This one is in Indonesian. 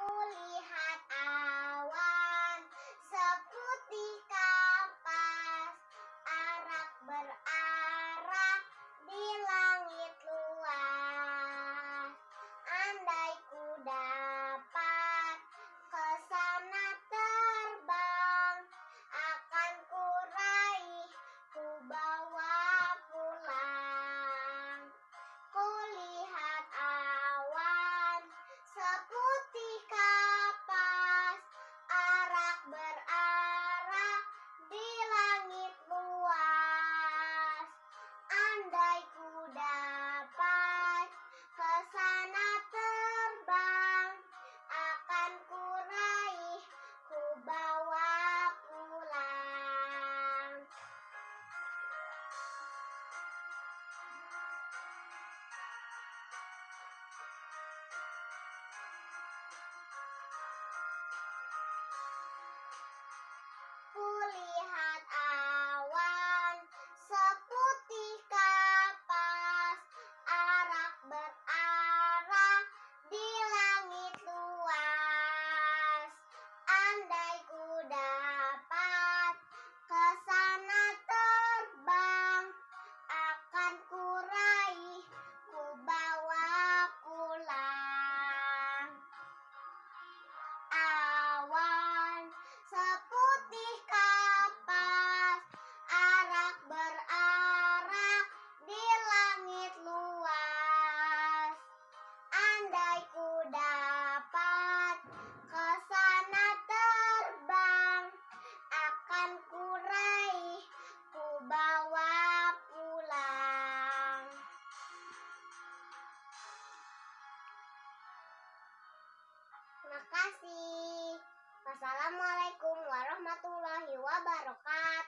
Kulihat awan seputih kapas, arak berarak di langit luas. Andai ku dapat ke sana terbang, akan ku raih, ku bawa pulang. Kulihat awan seputih kapas, arak berarak di langit luas. Andai ku dapat ke sana terbang, akan ku raih, ku bawa pulang. Kulihat awan seputih kapas, arak berarak di langit luas. Andai ku dapat ke sana terbang, akan ku raih, ku bawa pulang. Awan seputih kapas, arak berarak di langit luas. Andai ku dapat ke sana terbang, akan ku raih, ku bawa pulang. Terima kasih. Wassalamualaikum warahmatullahi wabarakatuh.